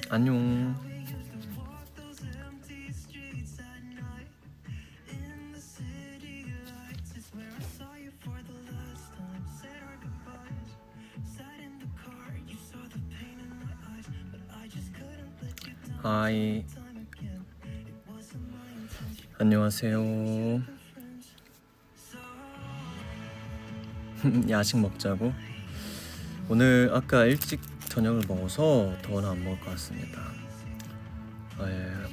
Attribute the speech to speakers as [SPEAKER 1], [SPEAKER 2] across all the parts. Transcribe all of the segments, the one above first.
[SPEAKER 1] 안녕. 하이. 안녕하세요. 야식 먹자고? 오늘 아까 일찍 저녁을 먹어서 더는 안 먹을 것 같습니다.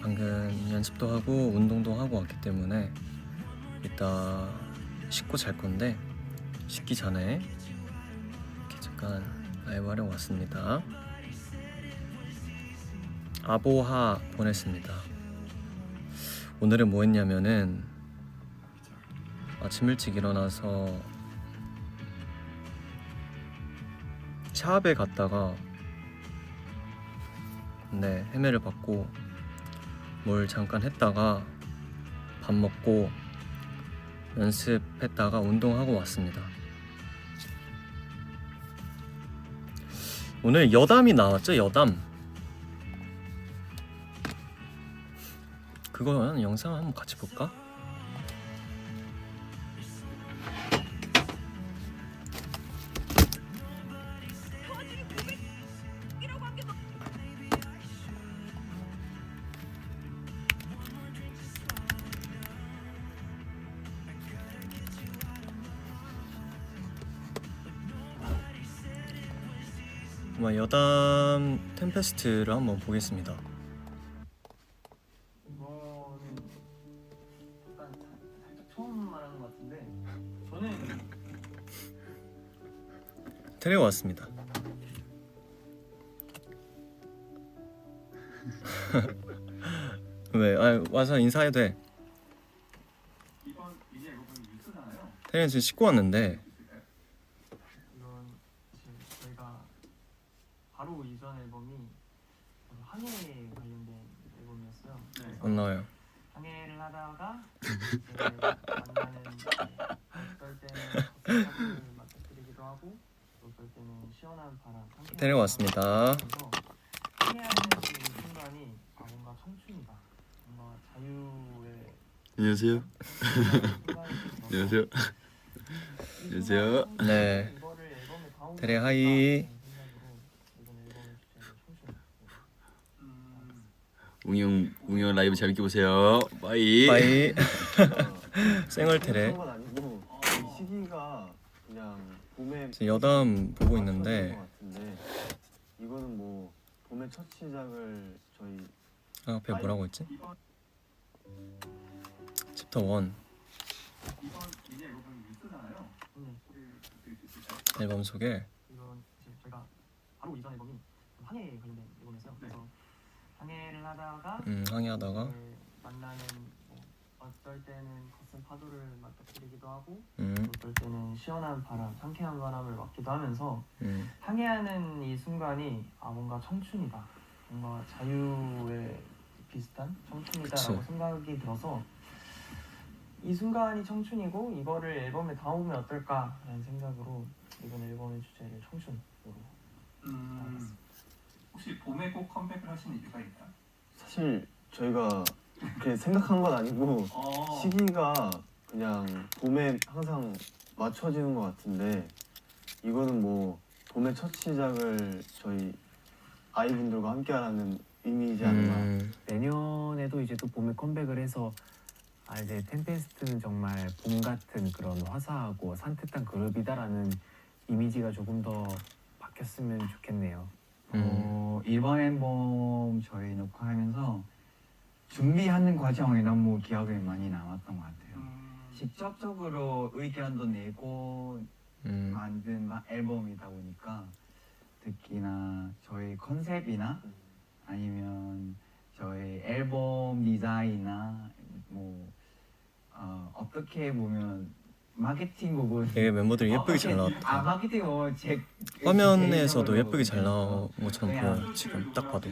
[SPEAKER 1] 방금 연습도 하고 운동도 하고 왔기 때문에 이따 씻고 잘 건데 씻기 전에 이렇게 잠깐 라이브 하려고 왔습니다. 아보하 보냈습니다. 오늘은 뭐 했냐면은 아침 일찍 일어나서 샵에 갔다가 헤매를 받고 뭘 잠깐 했다가 밥 먹고 연습했다가 운동하고 왔습니다. 오늘 여담이 나왔죠? 여담. 그거 영상 한번 같이 볼까? 여담 템페스트를 한번 보겠습니다.
[SPEAKER 2] 이거는 약간 살짝 처음 말하는 것 같은데 저는
[SPEAKER 1] 테레 왔습니다. 왜? 와서 인사해도 돼.
[SPEAKER 2] 이번 이제 앨범이 뉴스잖아요.
[SPEAKER 1] 테레는 지금 씻고 왔는데
[SPEAKER 2] 이건 지금 저희가 바로 이전 앨범이 항해 관련된 앨범이었어요. 네.
[SPEAKER 1] 안 나와요.
[SPEAKER 2] 항해를 하다가 이제 만나는 어떨 때는 거센 파도를 맞닥뜨리기도 하고 또 어떨 때는 시원한 바람
[SPEAKER 1] 테레 왔습니다.
[SPEAKER 2] 항해하는 그 순간이 뭔가 청춘이다. 뭔가 자유의
[SPEAKER 3] 안녕하세요. 안녕하세요. 안녕하세요.
[SPEAKER 1] 네. 테레 하이.
[SPEAKER 3] 웅영 라이브 재밌게 보세요. 바이.
[SPEAKER 1] 바이. 쌩얼 테레.
[SPEAKER 4] 건 아니고 이 시기가 그냥 봄에
[SPEAKER 1] 지금 여담 보고 있는데
[SPEAKER 4] 이거는 뭐 봄의 첫 시작을 저희
[SPEAKER 1] 앞에 뭐라고 했지? 챕터 1 앨범 소개.
[SPEAKER 2] 이건 지금 저희가 바로 이전 앨범이 항해 관련된 앨범이었어요. 그래서 항해를 하다가
[SPEAKER 1] 항해하다가
[SPEAKER 2] 만나는 뭐 어떨 때는 거센 파도를 맞닥뜨리기도 하고
[SPEAKER 1] 음,
[SPEAKER 2] 어떨 때는 시원한 바람, 상쾌한 바람을 맞기도 하면서
[SPEAKER 1] 음,
[SPEAKER 2] 항해하는 이 순간이 뭔가 청춘이다, 뭔가 자유에 비슷한 청춘이다라고
[SPEAKER 1] 그치.
[SPEAKER 2] 생각이 들어서 이 순간이 청춘이고 이거를 앨범에 담으면 어떨까라는 생각으로 이번 앨범의 주제를 청춘으로 담았습니다.
[SPEAKER 5] 혹시 봄에 꼭 컴백을 하신 이유가 있나요?
[SPEAKER 4] 사실 저희가 그렇게 생각한 건 아니고 시기가 그냥 봄에 항상 맞춰지는 것 같은데 이거는 뭐 봄의 첫 시작을 저희 아이분들과 함께하는 의미이지 않나.
[SPEAKER 6] 내년에도 이제 또 봄에 컴백을 해서 이제 템페스트는 정말 봄 같은 그런 화사하고 산뜻한 그룹이다라는 이미지가 조금 더 바뀌었으면 좋겠네요.
[SPEAKER 7] 이번 앨범 저희 녹화하면서 준비하는 과정이 너무 기억에 많이 남았던 것 같아요. 직접적으로 의견도 내고 만든 앨범이다 보니까 특히나 저희 컨셉이나 아니면 저희 앨범 디자인이나 뭐 어떻게 보면 마케팅 부분
[SPEAKER 1] 되게 멤버들이 예쁘게 잘 나왔다.
[SPEAKER 7] 마케팅
[SPEAKER 1] 화면에서도 예쁘게 잘 나온 것처럼 보여요. 지금 딱 봐도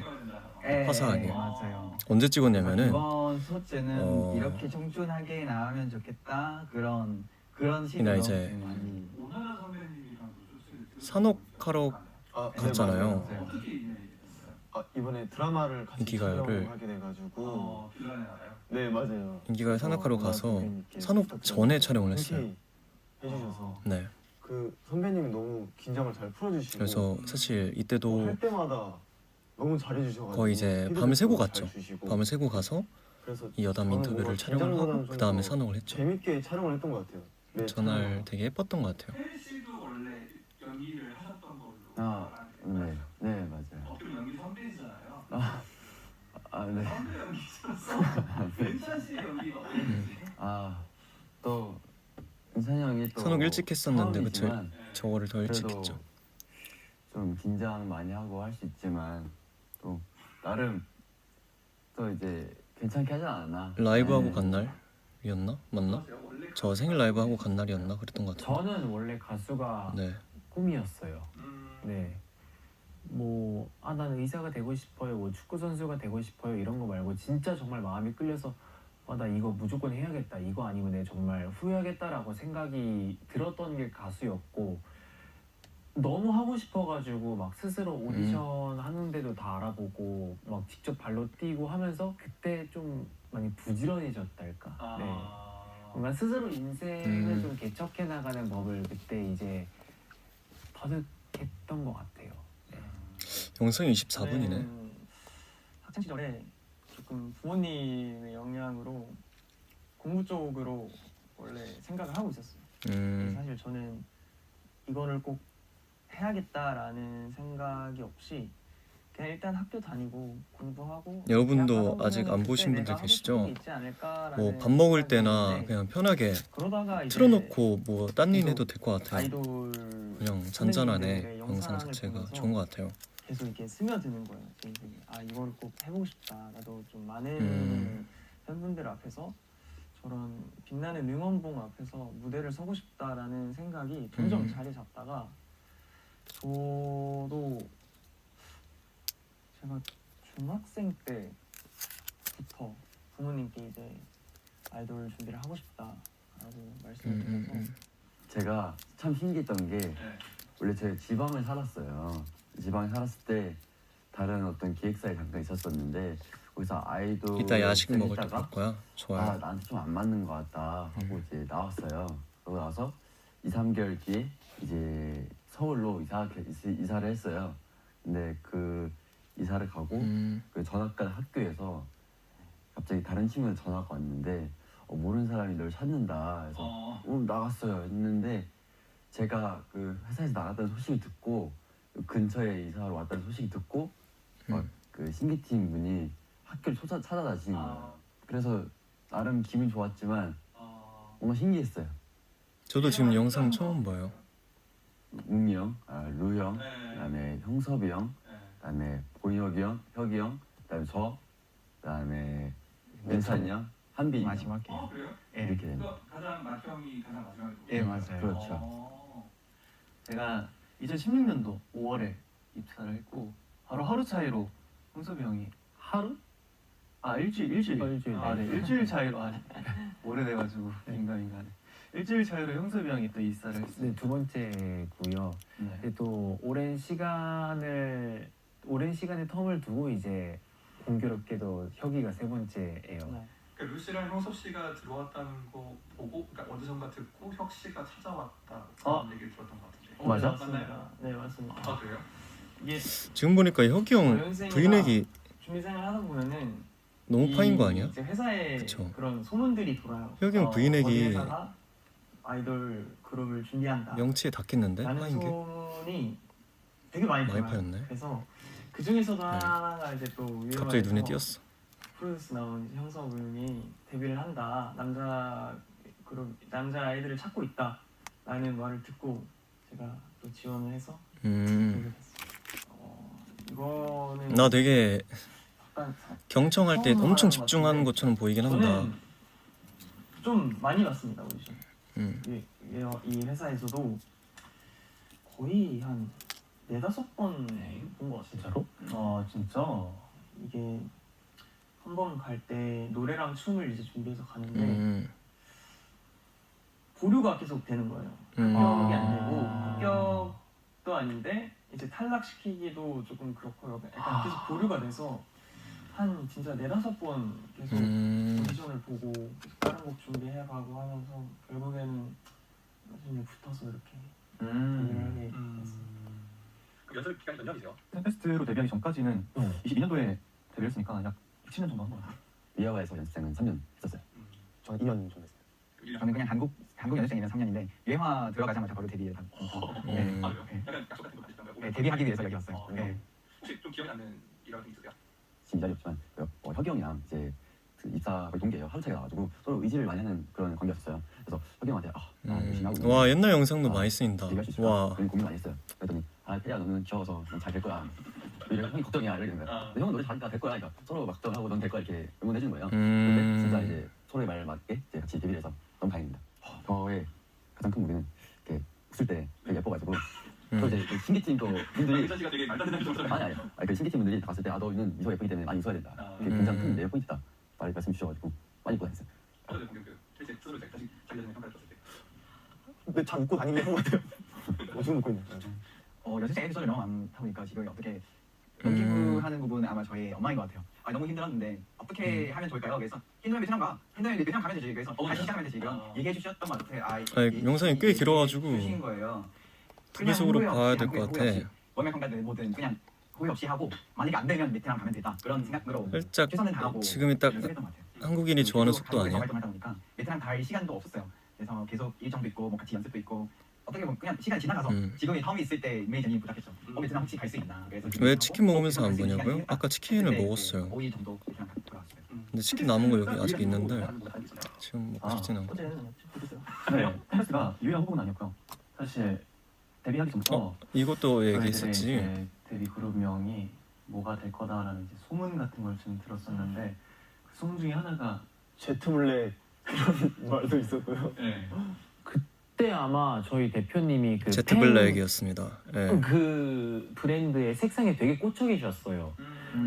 [SPEAKER 1] 화사하게.
[SPEAKER 7] 맞아요.
[SPEAKER 1] 언제 찍었냐면은
[SPEAKER 7] 이번 소재는 이렇게 청춘하게 나오면 좋겠다 그런 식으로
[SPEAKER 1] 이제
[SPEAKER 7] 많이
[SPEAKER 5] 오나라 선배님이랑도 쇼츠를
[SPEAKER 1] 산옥하러 갔잖아요.
[SPEAKER 7] 맞아요.
[SPEAKER 5] 어떻게
[SPEAKER 4] 이번에 드라마를 같이
[SPEAKER 1] 인기가요를-
[SPEAKER 4] 촬영을 하게 돼가지고
[SPEAKER 5] 빌런에 나와요.
[SPEAKER 4] 네 맞아요.
[SPEAKER 1] 인기가요 산악회로 가서
[SPEAKER 4] 선배님께
[SPEAKER 1] 산옥 전에 촬영을
[SPEAKER 4] 흔쾌히
[SPEAKER 1] 했어요.
[SPEAKER 4] 해주셔서
[SPEAKER 1] 네.
[SPEAKER 4] 그 선배님이 너무 긴장을 잘 풀어주시고
[SPEAKER 1] 그래서 사실 이때도
[SPEAKER 4] 할 때마다 너무 잘해주셔가지고
[SPEAKER 1] 거의 이제
[SPEAKER 4] 피드백도
[SPEAKER 1] 밤을 새고
[SPEAKER 4] 잘
[SPEAKER 1] 갔죠.
[SPEAKER 4] 주시고.
[SPEAKER 1] 밤을 새고 가서
[SPEAKER 4] 그래서
[SPEAKER 1] 이 여담
[SPEAKER 4] 저는
[SPEAKER 1] 인터뷰를
[SPEAKER 4] 뭔가
[SPEAKER 1] 촬영을 하고
[SPEAKER 4] 긴장보다는
[SPEAKER 1] 그
[SPEAKER 4] 좀
[SPEAKER 1] 다음에
[SPEAKER 4] 더
[SPEAKER 1] 산옥을 했죠.
[SPEAKER 4] 재밌게 촬영을 했던 것 같아요. 네,
[SPEAKER 1] 전날
[SPEAKER 4] 촬영.
[SPEAKER 1] 되게 예뻤던 것 같아요.
[SPEAKER 5] 혜리 씨도 원래 연기를 하셨던 걸로
[SPEAKER 8] 아,
[SPEAKER 5] 알았는데
[SPEAKER 8] 네, 맞아요.
[SPEAKER 5] 어떻게 연기 선배이잖아요.
[SPEAKER 8] 네.
[SPEAKER 5] 선배 연기자로서 은찬 씨 연기가 어땠는지.
[SPEAKER 8] 또 은찬이 형이 또
[SPEAKER 1] 산옥 일찍 했었는데 그쵸?
[SPEAKER 8] 처음이지만
[SPEAKER 1] 저거를 더 일찍
[SPEAKER 8] 그래도
[SPEAKER 1] 했죠.
[SPEAKER 8] 좀 긴장 많이 하고 할 수 있지만 또 나름 또 이제 괜찮게 하지 않았나?
[SPEAKER 1] 라이브 하고
[SPEAKER 8] 네.
[SPEAKER 1] 간 날이었나? 맞나?
[SPEAKER 5] 원래
[SPEAKER 1] 저 생일 라이브 하고 간 날이었나? 그랬던 것 같은데.
[SPEAKER 6] 저는 원래 가수가
[SPEAKER 1] 네.
[SPEAKER 6] 꿈이었어요. 네. 뭐 나는 의사가 되고 싶어요. 뭐 축구 선수가 되고 싶어요. 이런 거 말고 진짜 정말 마음이 끌려서 나 이거 무조건 해야겠다. 이거 아니면 내가 정말 후회하겠다라고 생각이 들었던 게 가수였고 너무 하고 싶어가지고 막 스스로 오디션 하는데도 다 알아보고 막 직접 발로 뛰고 하면서 그때 좀 많이 부지런해졌달까. 네. 뭔가 스스로 인생을 좀 개척해 나가는 법을 그때 이제 터득했던 것 같아요.
[SPEAKER 1] 영상이 24분이네.
[SPEAKER 2] 저는 학창 시절에 조금 부모님의 영향으로 공부 쪽으로 원래 생각을 하고 있었어요. 사실 저는 이거를 꼭 해야겠다라는 생각이 없이 그냥 일단 학교 다니고 공부하고
[SPEAKER 1] 여러분도
[SPEAKER 2] 대학
[SPEAKER 1] 아직 안
[SPEAKER 2] 가서
[SPEAKER 1] 보신
[SPEAKER 2] 그때
[SPEAKER 1] 분들
[SPEAKER 2] 내가 하고
[SPEAKER 1] 계시죠?
[SPEAKER 2] 싶은 게 있지 않을까라는
[SPEAKER 1] 뭐 밥 먹을
[SPEAKER 2] 생각이
[SPEAKER 1] 때나
[SPEAKER 2] 있는데
[SPEAKER 1] 그냥 편하게
[SPEAKER 2] 그러다가 이제
[SPEAKER 1] 틀어놓고 뭐 딴 일 해도 될 것 같아요.
[SPEAKER 2] 아이돌
[SPEAKER 1] 그냥 잔잔하네.
[SPEAKER 2] 선배님들의
[SPEAKER 1] 영상
[SPEAKER 2] 영상을
[SPEAKER 1] 자체가
[SPEAKER 2] 보면서
[SPEAKER 1] 좋은 것 같아요.
[SPEAKER 2] 계속 이렇게 스며드는 거예요. 제 인생에. 이거를 꼭 해보고 싶다. 나도 좀 많은 팬분들 앞에서 저런 빛나는 응원봉 앞에서 무대를 서고 싶다라는 생각이 점점 자리 잡다가 저도 제가 중학생 때부터 부모님께 이제 아이돌 준비를 하고 싶다라고 말씀을 드려서
[SPEAKER 8] 제가 참 신기했던 게 원래 제가 지방을 살았어요. 지방에 살았을 때 다른 어떤 기획사에 잠깐 있었었는데 거기서 아이돌
[SPEAKER 1] 이따 야식 먹을 때
[SPEAKER 8] 했다가
[SPEAKER 1] 볼 거야. 좋아요.
[SPEAKER 8] 나한테 좀 안 맞는 것 같다 하고 이제 나왔어요. 그러고 나서 2-3개월 뒤에 이제 서울로 이사를 했어요. 근데 그 이사를 가고 그 전학간 학교에서 갑자기 다른 친구한테 전화가 왔는데 모르는 사람이 널 찾는다. 그래서 나갔어요 했는데 제가 그 회사에서 나갔다는 소식을 듣고 근처에 이사로 왔다는 소식을 듣고 막 그 신기팀 분이 학교를 찾아다니시는 거예요. 그래서 나름 기분 좋았지만 뭔가 신기했어요.
[SPEAKER 1] 저도 지금 영상 처음 봐요.
[SPEAKER 8] 웅이 형, 루 형, 그다음에 형섭이 형, 그다음에 보혁이 형, 혁이 형, 그다음에 그다음에 민찬이 형, 한빈이 형.
[SPEAKER 7] 마지막에.
[SPEAKER 5] 그래요?
[SPEAKER 8] 이렇게 됩니다.
[SPEAKER 5] 가장 맏형이 가장 마지막에
[SPEAKER 7] 예, 맞아요.
[SPEAKER 8] 그렇죠.
[SPEAKER 7] 제가 2016년도 5월에 입사를 했고 바로 하루 차이로 홍섭이 형이
[SPEAKER 6] 하루?
[SPEAKER 7] 일주일.
[SPEAKER 6] 일주일.
[SPEAKER 7] 네, 일주일 차이로 오래돼가지고 민감하네. 일주일 차이로 형섭이 형이 또 입사를
[SPEAKER 6] 네,
[SPEAKER 7] 했어요.
[SPEAKER 6] 두 번째고요.
[SPEAKER 7] 네.
[SPEAKER 6] 근데 또 오랜 시간의 텀을 두고 이제 공교롭게도 혁이가 세 번째예요.
[SPEAKER 2] 네.
[SPEAKER 5] 그러니까 루 씨랑 형섭 씨가 들어왔다는 거 보고, 그러니까 오디션가 듣고 혁 씨가 찾아왔다 그런 얘기를 들었던 것 같은데.
[SPEAKER 6] 맞아?
[SPEAKER 5] 맞나요?
[SPEAKER 2] 네, 맞습니다.
[SPEAKER 5] 그래요?
[SPEAKER 2] 이게
[SPEAKER 1] 지금 보니까 혁이 형
[SPEAKER 2] 연생이가
[SPEAKER 1] 브이넥이
[SPEAKER 2] 준비생활 하다 보면은
[SPEAKER 1] 너무 파인 거 아니야?
[SPEAKER 2] 이제 회사에
[SPEAKER 1] 그쵸.
[SPEAKER 2] 그런 소문들이 돌아요.
[SPEAKER 1] 혁이 형
[SPEAKER 2] 어디
[SPEAKER 1] 브이넥이
[SPEAKER 2] 회사가 아이돌 그룹을 준비한다.
[SPEAKER 1] 명치에 닿겠는데?
[SPEAKER 2] 라는
[SPEAKER 1] 파인 게?
[SPEAKER 2] 소문이 되게 많이
[SPEAKER 1] 많이
[SPEAKER 2] 돌아요.
[SPEAKER 1] 파였네.
[SPEAKER 2] 그래서 그 중에서도 하나가 이제 또 유명한
[SPEAKER 1] 갑자기 눈에 띄었어.
[SPEAKER 2] 프로듀스 나온 이제 형섭이 데뷔를 한다. 남자 아이들을 찾고 있다라는 말을 듣고 제가 또 지원을 해서 데뷔를 했어요. 이거는
[SPEAKER 1] 나 되게
[SPEAKER 2] 약간
[SPEAKER 1] 경청할 때
[SPEAKER 2] 처음
[SPEAKER 1] 엄청
[SPEAKER 2] 말하는
[SPEAKER 1] 집중하는
[SPEAKER 2] 것
[SPEAKER 1] 것처럼 보이긴 한다.
[SPEAKER 2] 저는 좀 많이 봤습니다 오디션.
[SPEAKER 1] 음.
[SPEAKER 2] 이 회사에서도 거의 한 4-5번 본 것 같아요.
[SPEAKER 6] 진짜로?
[SPEAKER 7] 진짜?
[SPEAKER 2] 이게 한 번 갈 때 노래랑 춤을 이제 준비해서 가는데 보류가 계속 되는 거예요. 합격이 안 되고 합격도 아닌데 이제 탈락시키기도 조금 그렇고 약간 계속 보류가 돼서 한 진짜 4-5번 계속 오디션을 보고 계속 다른 곡 준비해가고 하면서 결국에는 나중에 붙어서 이렇게 데뷔를 하게 됐어요.
[SPEAKER 5] 그럼 연습 기간이 몇 년이세요?
[SPEAKER 7] 템페스트로 데뷔하기 전까지는 22년도에 데뷔를 했으니까 약 7년 정도 한 것 같아요.
[SPEAKER 8] 위아와에서 연습생은 3년 했었어요.
[SPEAKER 4] 저는 2년 정도 했어요.
[SPEAKER 9] 저는 그냥 한국 연습생이면 3년인데 유행화 들어가자마자 바로 데뷔를 한. 네.
[SPEAKER 5] 아, 그래요? 약간 약속 같은 거 하시던가요?
[SPEAKER 9] 네, 데뷔하기 위해서 여기 왔어요. 네.
[SPEAKER 5] 혹시 좀 기억에 남는 일화가 좀 있으세요?
[SPEAKER 8] 지금 이 자리 없지만 혁이 형이랑 이제 그 입사 거의 동기예요. 하루 차이가 나가지고 서로 의지를 많이 하는 그런 관계였어요. 그래서 혁이 형한테 열심히 하고
[SPEAKER 1] 와 옛날 영상도 많이 쓰인다.
[SPEAKER 8] 데뷔할 수 있을까?
[SPEAKER 1] 와
[SPEAKER 8] 그런 고민 많이 했어요. 그랬더니 페리야 너는 귀여워서 넌 잘 될 거야. 이래 형이 걱정이야 이러는 거야. 근데 형은 노래 잘하니까 될 거야. 그러니까 서로 막정하고 넌 될 거야 이렇게 응원해 주는 거예요. 근데 진짜 이제 서로의 말 맞게 이제 같이 데뷔를 해서 너무 다행입니다. 저의 가장 큰 무리는 이렇게 웃을 때 되게 예뻐가지고 또 이제 그 신기팀 또 분들이
[SPEAKER 5] 의찬 씨가 되게 말도 안 되는 정도로
[SPEAKER 8] 아니 그 신기팀 분들이 다 봤을 때 너는 미소 예쁘기 때문에 많이 웃어야 된다. 그게 굉장히 큰 매력 포인트다. 말씀 주셔가지고 많이 웃고 다녔어요.
[SPEAKER 5] 어제 방금 그 실제 스스로 다시 자기 자신의 평가를 줬을 때
[SPEAKER 4] 근데 잘 웃고 다니는 것 같아요. 지금 웃고 있는.
[SPEAKER 9] 연습생 에피소드를 너무 많다 보니까 지금 어떻게 연기부하는 부분은 아마 저희 엄마인 것 같아요. 너무 힘들었는데 어떻게 하면 좋을까요? 그래서 힘들면 베트남 가. 힘들면 베트남 가면 되지. 그래서 다시 시작하면 되지. 이런 얘기해 주셨던 것 같아요.
[SPEAKER 1] 아니, 영상이 꽤 길어가지고
[SPEAKER 9] 주신 거예요.
[SPEAKER 1] 두배속으로 봐야 될 것 같아.
[SPEAKER 9] 월말 컴뱃 뭐든 그냥 후회 없이 하고 만약에 안 되면 베트남 가면 되다. 그런 생각으로
[SPEAKER 1] 살짝
[SPEAKER 9] 최선을 다하고
[SPEAKER 1] 지금이 딱
[SPEAKER 9] 연습했던 것 같아요.
[SPEAKER 1] 한국인이 좋아하는 속도
[SPEAKER 9] 한국에서
[SPEAKER 1] 아니야?
[SPEAKER 9] 활동하다 보니까 베트남 갈 시간도 없었어요. 그래서 계속 일정도 있고 뭐 같이 연습도 있고 어떻게 보면 그냥 시간이 지나가서 지금이 텀이 있을 때 매니저님 부탁했죠. 베트남 혹시 갈 수 있나? 그래서
[SPEAKER 1] 왜 치킨 먹으면서 안 보냐고요? 아까 치킨을 먹었어요.
[SPEAKER 9] 5일 정도 베트남 돌아왔어요.
[SPEAKER 1] 근데 치킨 남은 거 여기 아직 있는데 지금 먹고 싶진 않고.
[SPEAKER 2] 어제는 보셨어요?
[SPEAKER 7] 네, 템페스트가 유일한 후보는 아니었고요. 사실 데뷔하기 전부터
[SPEAKER 1] 이것도
[SPEAKER 7] 저희들의
[SPEAKER 1] 얘기했었지.
[SPEAKER 7] 이제 데뷔 그룹명이 뭐가 될 거다라는 이제 소문 같은 걸 좀 들었었는데 그 소문 중에 하나가
[SPEAKER 4] 제트블랙 그런 말도 있었고요.
[SPEAKER 7] 네.
[SPEAKER 6] 그때 아마 저희 대표님이 그
[SPEAKER 1] 제트블랙이었습니다. 예.
[SPEAKER 6] 그 브랜드의 색상에 되게 꽂혀 계셨어요.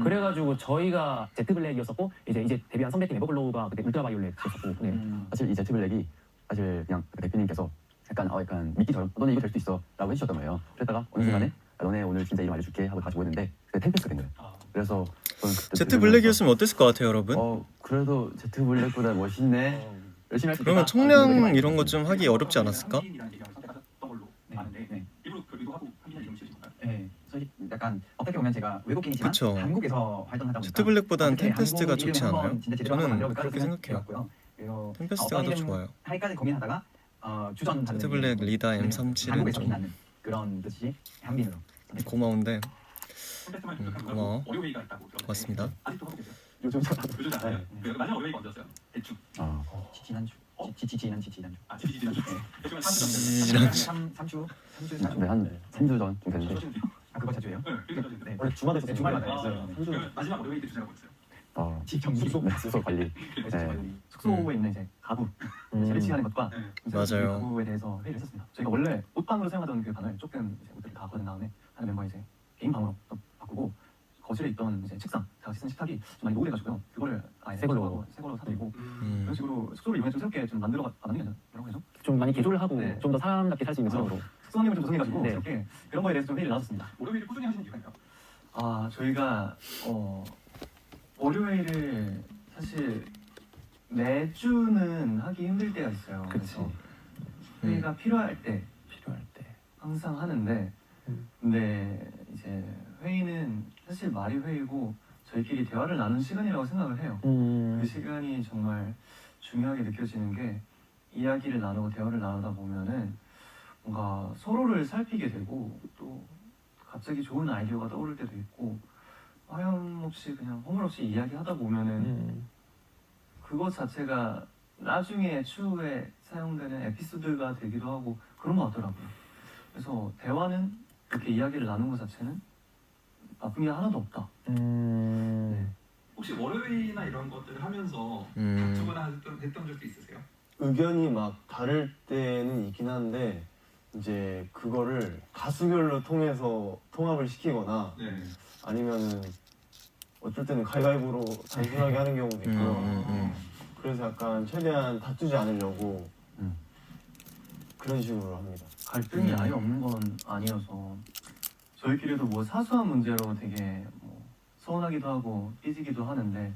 [SPEAKER 6] 그래가지고 저희가 제트블랙이었었고 이제 데뷔한 선배팀 에버글로우가 그때 울트라바이올렛이었었고 네.
[SPEAKER 8] 사실 이 제트블랙이 사실 그냥 대표님께서 약간 미끼처럼 너네 이거 될 수 있어 라고 해주셨던 거예요. 그랬다가 어느 순간에 너네 오늘 진짜 이름 알려줄게 하고 가지고 했는데 그때 템페스트가 된 거예요. 그래서 저는 그때
[SPEAKER 1] 제트블랙이었으면 어땠을 것 같아요, 여러분?
[SPEAKER 8] 그래도 제트블랙보다 멋있네. 열심히 할 수 있다.
[SPEAKER 1] 그러면 청량 이런 것 좀 하기 어렵지 않았을까?
[SPEAKER 5] 한민이라는 얘기를 선택하셨던 걸로 아는데
[SPEAKER 9] 네.
[SPEAKER 5] 일부러 그 의도하고 한민이 이름 지으신 건가요?
[SPEAKER 9] 네, 저희 약간 어떻게 보면 제가 외국인이지만
[SPEAKER 1] 그쵸.
[SPEAKER 9] 한국에서 활동하다 보니까
[SPEAKER 1] 제트블랙보단
[SPEAKER 9] 어떻게
[SPEAKER 1] 템페스트가
[SPEAKER 9] 한국
[SPEAKER 1] 좋지
[SPEAKER 9] 이름을
[SPEAKER 1] 않아요?
[SPEAKER 9] 한번 진짜 제대로 한번
[SPEAKER 1] 저는
[SPEAKER 9] 만들어볼까
[SPEAKER 1] 그렇게 생각해요.
[SPEAKER 9] 생각했고요. 그래서
[SPEAKER 1] 템페스트가
[SPEAKER 9] 어떤
[SPEAKER 1] 더
[SPEAKER 9] 이름
[SPEAKER 1] 좋아요.
[SPEAKER 9] 할까를 고민하다가 주전 받는
[SPEAKER 1] 제트블랙
[SPEAKER 9] 게
[SPEAKER 1] 리다 M37은
[SPEAKER 9] 한국에서
[SPEAKER 1] 좀
[SPEAKER 9] 빛나는 그런 뜻이 한빈으로
[SPEAKER 1] 고마운데
[SPEAKER 5] 템페스트만 부족한
[SPEAKER 1] 고마워.
[SPEAKER 5] 거고 월요일가 있다고 들었는데
[SPEAKER 1] 고맙습니다.
[SPEAKER 5] 아직도 하고 계세요?
[SPEAKER 4] 요즘
[SPEAKER 5] 요즘 안 해요? 그 마지막 월요일가 언제였어요? 대충
[SPEAKER 9] 지난주 지난주
[SPEAKER 5] 아 지난주 대충
[SPEAKER 1] 지난주.
[SPEAKER 9] 3주
[SPEAKER 8] 네, 한 3주 전 좀 됐는데
[SPEAKER 9] 그거 자주 해요?
[SPEAKER 5] 네
[SPEAKER 4] 원래 주말에 있었어요.
[SPEAKER 9] 주말마다 했어요.
[SPEAKER 5] 마지막 월요일 때 주제가 뭐였어요?
[SPEAKER 9] 집 정리
[SPEAKER 8] 숙소 관리.
[SPEAKER 7] 숙소에 있는 이제 가구 설치하는 것과
[SPEAKER 1] 맞아요.
[SPEAKER 7] 가구에 대해서 회의를 했었습니다. 저희가 원래 옷방으로 사용하던 그 방을 조금 이제 옷들을 다 걷은 다음에 하는 멤버 이제 개인 방으로 또 바꾸고 거실에 있던 이제 책상 다 같이 쓴 식탁이 좀 많이 노후돼가지고요. 그거를 아예
[SPEAKER 6] 새 걸로
[SPEAKER 7] 사드리고 그런 식으로 숙소를 이번에 좀 새롭게 좀 만들어가는 거죠.
[SPEAKER 6] 좀 많이 개조를 하고
[SPEAKER 7] 네.
[SPEAKER 6] 좀 더 사람답게 살 수 있는 상으로.
[SPEAKER 7] 숙소님을 좀 조성해가지고
[SPEAKER 6] 네.
[SPEAKER 7] 새롭게 그런 거에 대해서 좀 회의를 나눴습니다.
[SPEAKER 5] 월요일을 꾸준히 하시는 이유가 있나요?
[SPEAKER 7] 아 저희가 월요일을 사실 매주는 하기 힘들 때가 있어요. 그래서 회의가 필요할 때 항상 하는데 근데 이제 회의는 사실 말이 회의고 저희끼리 대화를 나누는 시간이라고 생각을 해요. 그 시간이 정말 중요하게 느껴지는 게 이야기를 나누고 대화를 나누다 보면은 뭔가 서로를 살피게 되고 또 갑자기 좋은 아이디어가 떠오를 때도 있고 하염없이 그냥 허물없이 이야기하다 보면은 그것 자체가 나중에 추후에 사용되는 에피소드가 되기도 하고 그런 것 같더라고요. 그래서 대화는 그렇게 이야기를 나누는 것 자체는 나쁜 게 하나도 없다.
[SPEAKER 5] 혹시 월요일이나 이런 것들을 하면서 다투거나 했던 적도 있으세요?
[SPEAKER 4] 의견이 막 다를 때는 있긴 한데 이제 그거를 가수별로 통해서 통합을 시키거나 아니면은 어쩔 때는 가위바위보로 단순하게 하는 경우도 있고요. 그래서 약간 최대한 다투지 않으려고 그런 식으로 합니다.
[SPEAKER 7] 갈등이 아예 없는 건 아니어서 저희끼리도 뭐 사소한 문제로 되게 뭐 서운하기도 하고 삐지기도 하는데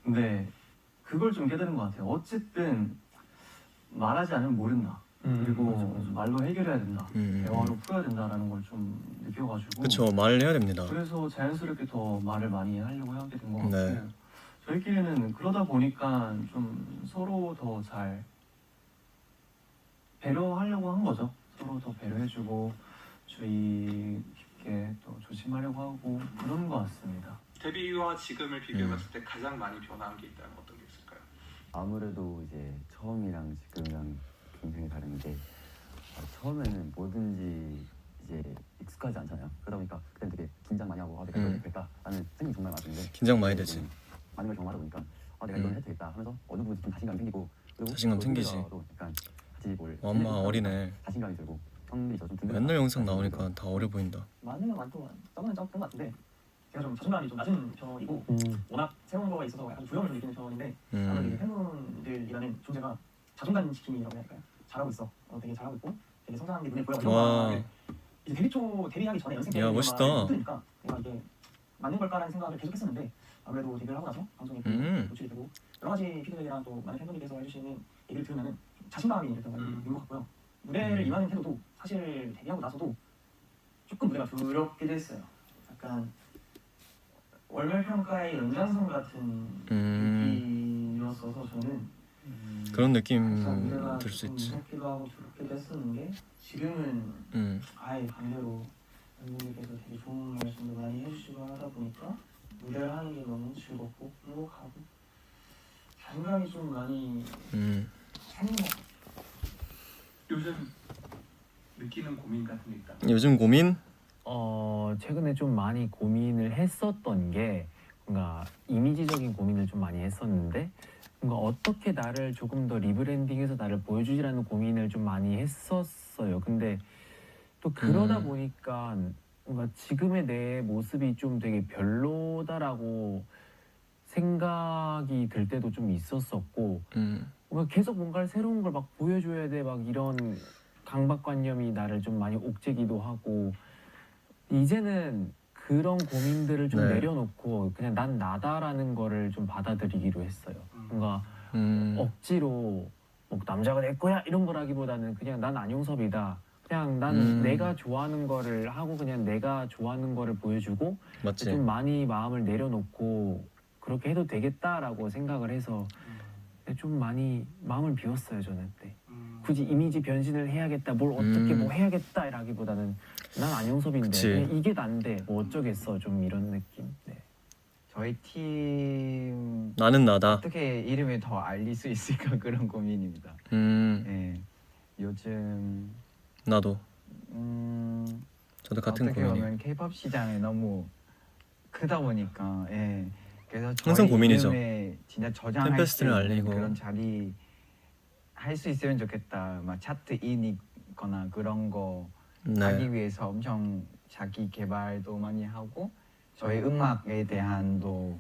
[SPEAKER 7] 근데 그걸 좀 깨달은 것 같아요. 어쨌든 말하지 않으면 모른다. 그리고 말로 해결해야 된다. 대화로 풀어야 된다라는 걸 좀 느껴가지고
[SPEAKER 1] 그쵸, 말을 해야 됩니다.
[SPEAKER 7] 그래서 자연스럽게 더 말을 많이 하려고 하게 된 것 같고
[SPEAKER 1] 네.
[SPEAKER 7] 저희끼리는 그러다 보니까 좀 서로 더 잘 배려하려고 한 거죠. 서로 더 배려해주고 주의 깊게 또 조심하려고 하고 그런 것 같습니다.
[SPEAKER 5] 데뷔와 지금을 비교해봤을 때 가장 많이 변한 게 있다면 어떤 게 있을까요?
[SPEAKER 8] 아무래도 이제 처음이랑 지금이랑 굉장히 다른 게 처음에는 뭐든지 이제 익숙하지 않잖아요. 그러다 보니까 그때는 되게 긴장 많이 하고 내가 이걸 해도 되겠다 라는 생각이 정말 많았는데
[SPEAKER 1] 긴장 많이 되지.
[SPEAKER 8] 많은 걸 경험하다 보니까 내가 이걸 해도 되겠다 하면서 어느 부분에 좀 자신감이 생기고 그리고
[SPEAKER 1] 자신감
[SPEAKER 8] 또
[SPEAKER 1] 생기지.
[SPEAKER 8] 후배라도 약간 같이 뭘
[SPEAKER 1] 엄마 어리네.
[SPEAKER 8] 자신감이 들고 형들이 저좀
[SPEAKER 1] 맨날 영상 나오니까 다 어려 보인다.
[SPEAKER 2] 많으면 많고 적으면 적은 것 같은데 제가 좀 자신감이 좀 낮은 편이고 워낙 새로운 거가 있어서 약간 부담을 좀 느끼는 편인데 아무래도 이제 팬분들이라는 존재가 자존감 지킴이라고 해야 할까요? 잘하고 있어. 되게 잘하고 있고 되게 성장한 게 눈에 보여. 이런
[SPEAKER 1] 와.
[SPEAKER 2] 말을 이제 데뷔하기 전에 연습 때
[SPEAKER 1] 야, 멋있다.
[SPEAKER 2] 힘드니까 내가 이게 맞는 걸까라는 생각을 계속 했었는데 아무래도 데뷔를 하고 나서 방송에 노출이 되고 여러 가지 피드백이랑 또 많은 팬분들께서 해주시는 얘기를 들으면은 자신감이 일단 많이 있는 것 같고요. 무대를 임하는 태도도 사실 데뷔하고 나서도 조금 무대가 두렵기도 했어요. 약간 월말평가의 연장선 같은 느낌이었어서 저는
[SPEAKER 1] 그런 느낌
[SPEAKER 2] 무대가
[SPEAKER 1] 들 수
[SPEAKER 2] 조금
[SPEAKER 1] 있지.
[SPEAKER 2] 무섭기도 하고 두렵기도 했었는데 지금은 아예 반대로 멤버들께서 되게 좋은 말씀도 많이 해주시고 하다 보니까 무대를 하는 게 너무 즐겁고 행복하고 자신감이 좀 많이 생긴 것 같아요.
[SPEAKER 5] 요즘 느끼는 고민 같은 게 있다.
[SPEAKER 1] 요즘 고민?
[SPEAKER 6] 최근에 좀 많이 고민을 했었던 게 뭔가 이미지적인 고민을 좀 많이 했었는데 뭔가 어떻게 나를 조금 더 리브랜딩해서 나를 보여주지라는 고민을 좀 많이 했었어요. 근데 또 그러다 보니까 뭔가 지금의 내 모습이 좀 되게 별로다라고 생각이 들 때도 좀 있었었고 뭔가 계속 뭔가를 새로운 걸 막 보여줘야 돼 막 이런 강박관념이 나를 좀 많이 옥죄기도 하고 이제는 그런 고민들을 좀
[SPEAKER 1] 네.
[SPEAKER 6] 내려놓고 그냥 난 나다라는 거를 좀 받아들이기로 했어요. 뭔가 억지로 뭐 남자가 내 거야 이런 거라기보다는 그냥 난 안용섭이다. 그냥 난 내가 좋아하는 거를 하고 그냥 내가 좋아하는 거를 보여주고
[SPEAKER 1] 맞지?
[SPEAKER 6] 좀 많이 마음을 내려놓고 그렇게 해도 되겠다라고 생각을 해서 좀 많이 마음을 비웠어요 저는. 네. 굳이 이미지 변신을 해야겠다, 뭘 어떻게 뭐 해야겠다라기보다는 난 안용섭인데
[SPEAKER 1] 그치.
[SPEAKER 6] 그냥 이게 난데 뭐 어쩌겠어 좀 이런 느낌. 네.
[SPEAKER 10] 저희 팀
[SPEAKER 1] 나는 나다.
[SPEAKER 10] 어떻게 이름을 더 알릴 수 있을까 그런 고민입니다. 네. 요즘
[SPEAKER 1] 나도. 저도 같은
[SPEAKER 10] 어떻게
[SPEAKER 1] 고민이.
[SPEAKER 10] 보면 K-pop 시장이 너무 크다 보니까 그래서 저희
[SPEAKER 1] 항상 고민이죠.
[SPEAKER 10] 이름에 진짜 저장할 수
[SPEAKER 1] 템페스트를
[SPEAKER 10] 있는
[SPEAKER 1] 알리고.
[SPEAKER 10] 그런 자리 할 수 있으면 좋겠다. 막 차트 1위거나 그런 거
[SPEAKER 1] 네.
[SPEAKER 10] 하기 위해서 엄청 자기 개발도 많이 하고 저희 음악에 대한도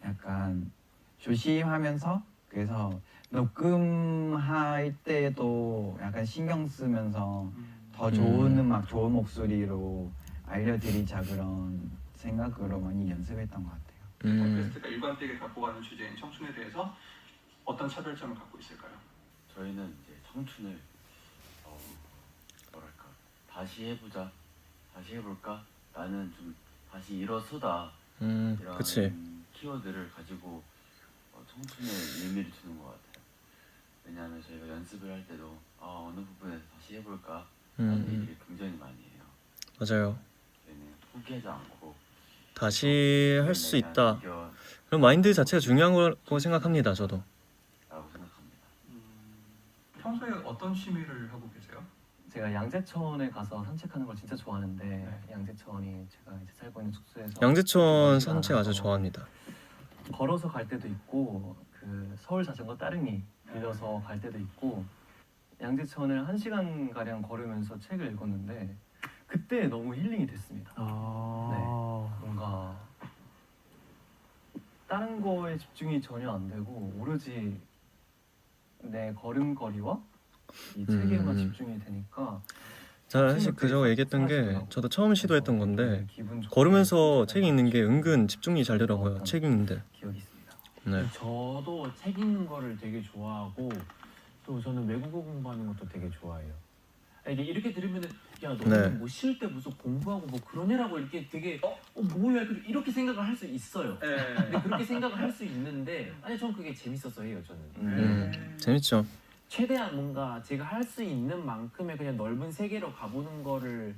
[SPEAKER 10] 약간 조심하면서 그래서 녹음할 때도 약간 신경 쓰면서 더 좋은 음악, 좋은 목소리로 알려드리자 그런 생각으로 많이 연습했던 것 같아요.
[SPEAKER 5] 템페스트가 일관되게 갖고 가는 주제인 청춘에 대해서 어떤 차별점을 갖고 있을까요?
[SPEAKER 8] 저희는 이제 청춘을 뭐랄까 다시 해보자, 다시 해볼까, 나는 좀 다시 일어서다 이런
[SPEAKER 1] 그치.
[SPEAKER 8] 키워드를 가지고 청춘에 의미를 두는 것 같아요. 왜냐하면 저희가 연습을 할 때도 어느 부분에서 다시 해볼까 라는 얘기를 굉장히 많이 해요.
[SPEAKER 1] 맞아요.
[SPEAKER 8] 저희는 포기하지 않고
[SPEAKER 1] 다시 할 수 있다. 그런 마인드 자체가 중요한 거라고 생각합니다. 저도.
[SPEAKER 8] 라고 생각합니다.
[SPEAKER 5] 평소에 어떤 취미를 하고 계세요?
[SPEAKER 11] 제가 양재천에 가서 산책하는 걸 진짜 좋아하는데 양재천이 제가 이제 살고 있는 숙소에서
[SPEAKER 1] 양재천 산책 아주 좋아합니다.
[SPEAKER 11] 걸어서 갈 때도 있고 그 서울 자전거 따릉이 빌려서 갈 때도 있고 양재천을 1시간 가량 걸으면서 책을 읽었는데 그때 너무 힐링이 됐습니다. 네, 뭔가 다른 거에 집중이 전혀 안 되고 오로지 내 걸음걸이와 이 책에만 집중이 되니까
[SPEAKER 1] 사실 그저 얘기했던 게 저도 처음 시도했던 건데
[SPEAKER 11] 기분 좋게
[SPEAKER 1] 걸으면서 책 읽는 게 은근 집중이 잘 되더라고요. 책 읽는데.
[SPEAKER 11] 기억이 있습니다.
[SPEAKER 1] 네.
[SPEAKER 6] 저도 책 읽는 거를 되게 좋아하고 또 저는 외국어 공부하는 것도 되게 좋아해요. 이게 이렇게 들으면은 야 너는
[SPEAKER 1] 네.
[SPEAKER 6] 뭐 쉴 때 무슨 공부하고 뭐 그런 애라고 이렇게 되게 뭐야 이렇게 생각을 할 수 있어요. 근데 그렇게 생각을 할 수 있는데 아니 전 그게 재밌어서 해요 저는.
[SPEAKER 1] 재밌죠.
[SPEAKER 6] 최대한 뭔가 제가 할 수 있는 만큼의 그냥 넓은 세계로 가보는 거를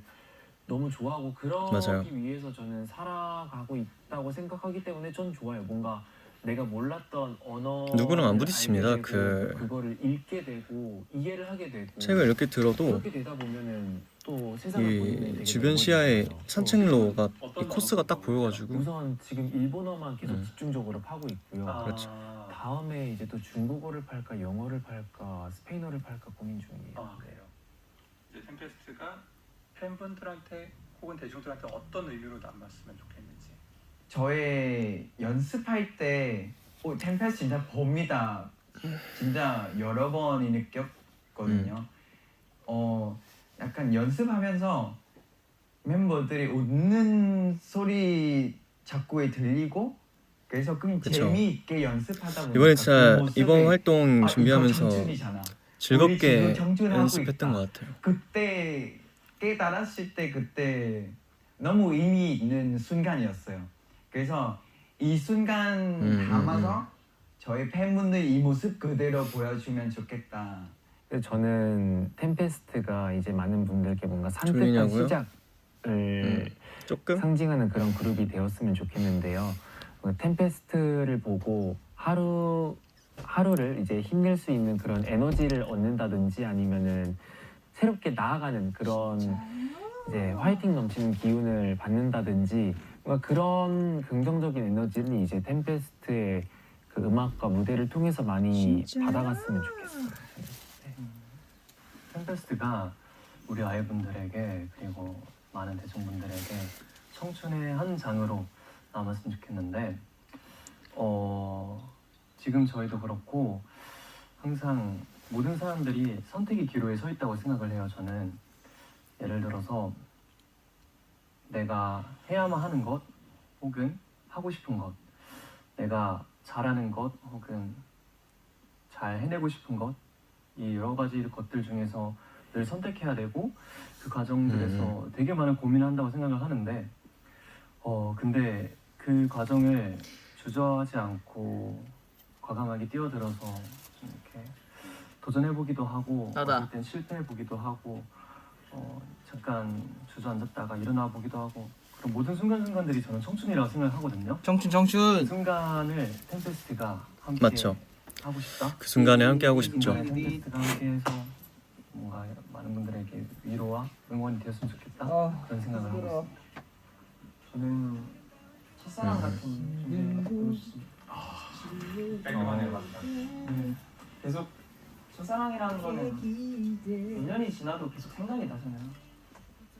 [SPEAKER 6] 너무 좋아하고 그러기
[SPEAKER 1] 맞아요.
[SPEAKER 6] 위해서 저는 살아가고 있다고 생각하기 때문에 전 좋아요. 뭔가 내가 몰랐던 언어
[SPEAKER 1] 누구랑 안 부딪힙니다.
[SPEAKER 6] 그거를 읽게 되고 이해를 하게 되고
[SPEAKER 1] 책을 이렇게 들어도
[SPEAKER 6] 그렇게 되다 보면은 또 세상을 보는 데
[SPEAKER 1] 이
[SPEAKER 6] 되게
[SPEAKER 1] 주변
[SPEAKER 6] 넓어지는
[SPEAKER 1] 시야에
[SPEAKER 6] 거죠.
[SPEAKER 1] 산책로가 이 코스가 딱 보여가지고
[SPEAKER 6] 우선 지금 일본어만 계속 집중적으로 파고 있고요.
[SPEAKER 1] 그렇죠.
[SPEAKER 6] 다음에 이제 또 중국어를 팔까 영어를 팔까 스페인어를 팔까 고민 중이에요.
[SPEAKER 5] 아 그래요. 이제 템페스트가 팬분들한테 혹은 대중들한테 어떤 의미로 남았으면 좋겠는지.
[SPEAKER 10] 저의 연습할 때 템페스트 진짜 봅니다. 진짜 여러 번이 느꼈거든요. 약간 연습하면서 멤버들이 웃는 소리 자꾸 들리고 그래서 그냥
[SPEAKER 1] 그쵸.
[SPEAKER 10] 재미있게 연습하다 보니까
[SPEAKER 1] 이번에 진짜
[SPEAKER 10] 그 모습에
[SPEAKER 1] 이번 활동
[SPEAKER 10] 이거
[SPEAKER 1] 준비하면서
[SPEAKER 10] 청춘이잖아. 우리
[SPEAKER 1] 즐겁게
[SPEAKER 10] 지금 청춘하고
[SPEAKER 1] 연습했던
[SPEAKER 10] 있다.
[SPEAKER 1] 것 같아요.
[SPEAKER 10] 그때 깨달았을 때 그때 너무 의미 있는 순간이었어요. 그래서 이 순간 담아서 저희 팬분들 이 모습 그대로 보여주면 좋겠다.
[SPEAKER 6] 저는 템페스트가 이제 많은 분들께 뭔가 산뜻한
[SPEAKER 1] 졸리냐고요?
[SPEAKER 6] 시작을
[SPEAKER 1] 조금?
[SPEAKER 6] 상징하는 그런 그룹이 되었으면 좋겠는데요. 템페스트를 보고 하루를 이제 힘낼 수 있는 그런 에너지를 얻는다든지 아니면은 새롭게 나아가는 그런 이제 화이팅 넘치는 기운을 받는다든지 뭔가 그런 긍정적인 에너지를 이제 템페스트의 그 음악과 무대를 통해서 많이 받아갔으면 좋겠어요.
[SPEAKER 11] 템페스트가 우리 아이분들에게 그리고 많은 대중분들에게 청춘의 한 장으로 남았으면 좋겠는데 지금 저희도 그렇고 항상 모든 사람들이 선택의 기로에 서 있다고 생각을 해요. 저는 예를 들어서 내가 해야만 하는 것 혹은 하고 싶은 것, 내가 잘하는 것 혹은 잘 해내고 싶은 것, 이 여러 가지 것들 중에서 늘 선택해야 되고 그 과정들에서 되게 많은 고민을 한다고 생각을 하는데 근데 그 과정을 주저하지 않고 과감하게 뛰어들어서 좀 이렇게 도전해보기도 하고 어떨 땐 실패해보기도 하고 잠깐 주저앉았다가 일어나보기도 하고 그런 모든 순간순간들이 저는 청춘이라고 생각을 하거든요. 그 순간을 템페스트가 함께
[SPEAKER 1] 맞죠.
[SPEAKER 11] 하고 싶다.
[SPEAKER 1] 그 순간에 함께 하고 싶죠.
[SPEAKER 11] 템페스트가 함께해서 뭔가 많은 분들에게 위로와 응원이 되었으면 좋겠다 그런 생각을 하고 있습니다.
[SPEAKER 2] 저는 첫사랑 같은 존재가 되고 싶습니다.
[SPEAKER 5] 깔끔하네요, 맞다.
[SPEAKER 2] 계속 첫사랑이라는 거는 몇 년이 지나도 계속 생각이 나잖아요.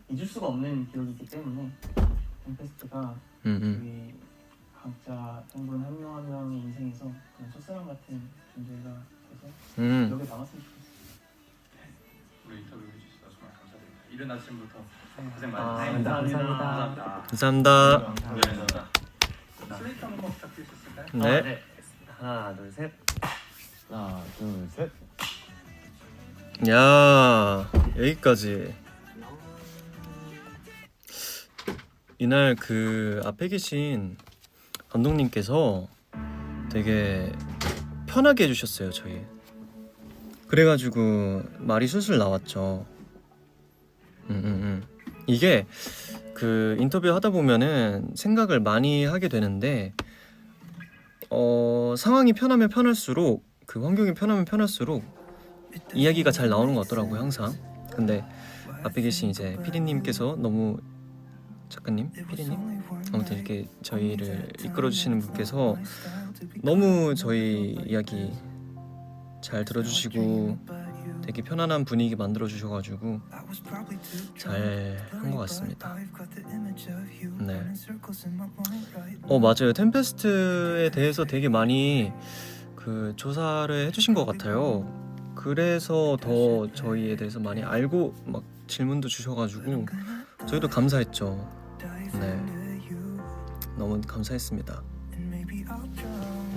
[SPEAKER 2] 잊을 수가 없는 기억이기 때문에 템페스트가 우리 각자 팬분 한 명 한 명의 인생에서 그런 첫사랑 같은 존재가 돼서 기억에 남았으면 좋겠어요.
[SPEAKER 5] 우리 인터뷰 해주셔서 정말 감사드립니다. 이른 아침부터 고생 많으셨습니다.
[SPEAKER 6] 감사합니다.
[SPEAKER 1] 감사합니다.
[SPEAKER 5] 슬레이트 한번 부탁드릴 수 있을까요?
[SPEAKER 1] 네.
[SPEAKER 11] 하나, 둘, 셋.
[SPEAKER 4] 하나, 둘, 셋.
[SPEAKER 1] 야, 여기까지. 이날 그 앞에 계신 감독님께서 되게 편하게 해주셨어요, 저희. 그래가지고 말이 술술 나왔죠. 이게 그 인터뷰 하다 보면은 생각을 많이 하게 되는데 상황이 편하면 편할수록 그 환경이 편하면 편할수록 이야기가 잘 나오는 것 같더라고요, 항상. 근데 앞에 계신 이제 피디님께서 너무 작가님, 피디님 아무튼 이렇게 저희를 이끌어주시는 분께서 너무 저희 이야기 잘 들어주시고 되게 편안한 분위기 만들어 주셔가지고 잘 한 것 같습니다. 네. 맞아요. 템페스트에 대해서 되게 많이 그 조사를 해주신 것 같아요. 그래서 더 저희에 대해서 많이 알고 막 질문도 주셔가지고 저희도 감사했죠. 네, 너무 감사했습니다.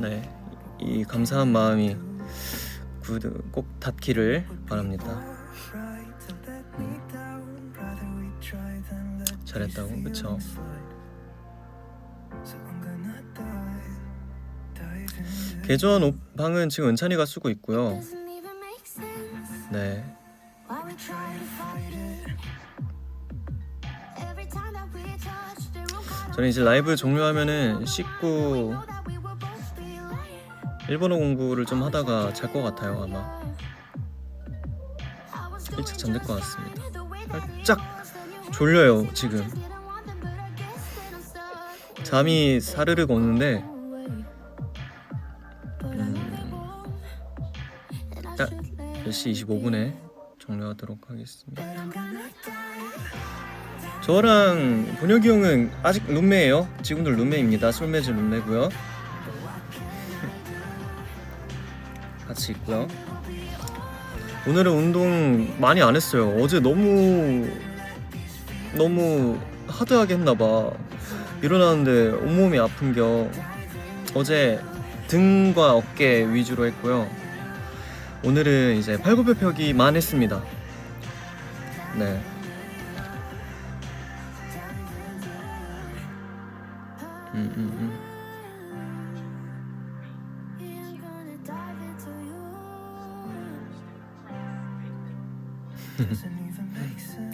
[SPEAKER 1] 네, 이 감사한 마음이 꼭 닿기를 바랍니다. 잘했다고, 그쵸? 개조한 방은 지금 은찬이가 쓰고 있고요. 네. 저는 이제 라이브 종료하면은 씻고 일본어 공부를 좀 하다가 잘 것 같아요. 아마 일찍 잠들 것 같습니다. 살짝 졸려요 지금. 잠이 사르륵 오는데 딱 10시 25분에 종료하도록 하겠습니다. 저랑 본혁이 형은 아직 룸메예요. 지금도 룸메입니다. 솔메즈 룸메고요. 같이 있고요. 오늘은 운동 많이 안 했어요. 어제 너무 하드하게 했나봐. 일어나는데 온몸이 아픈겨. 어제 등과 어깨 위주로 했고요. 오늘은 이제 팔굽혀펴기만 했습니다. 네.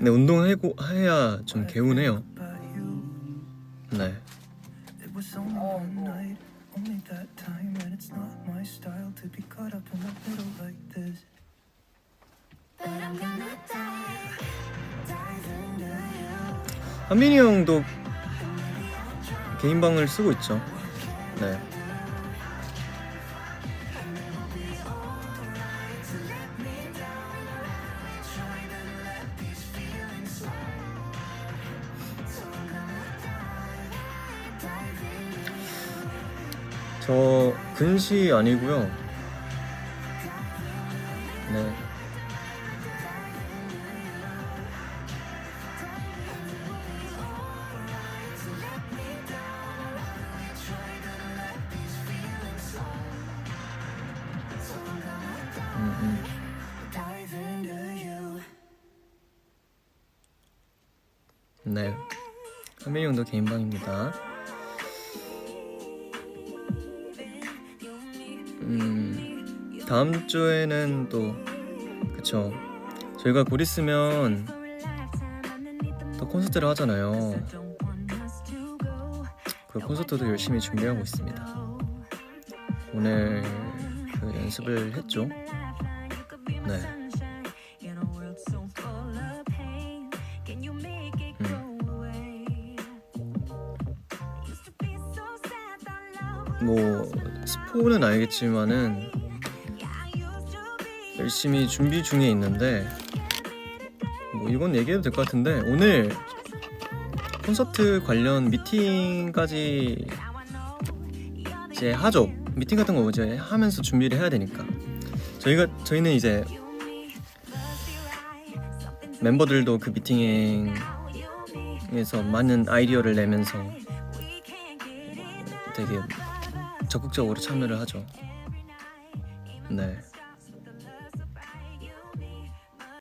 [SPEAKER 1] 네, 운동하고 해야 좀 개운해요. 네. 한민이 형도 개인 방을 쓰고 있죠. 네. 저 근시 아니고요. 네. 네. 한민이 형도 개인 방입니다. 다음 주에는 또 그쵸, 저희가 곧 있으면 또 콘서트를 하잖아요. 그 콘서트도 열심히 준비하고 있습니다. 오늘 그 연습을 했죠. 네. 뭐 스포는 알겠지만은 열심히 준비 중에 있는데 뭐 이건 얘기해도 될 것 같은데 오늘 콘서트 관련 미팅까지 이제 하죠. 미팅 같은 거 이제 하면서 준비를 해야 되니까 저희는 이제 멤버들도 그 미팅에서 많은 아이디어를 내면서 되게 적극적으로 참여를 하죠. 네.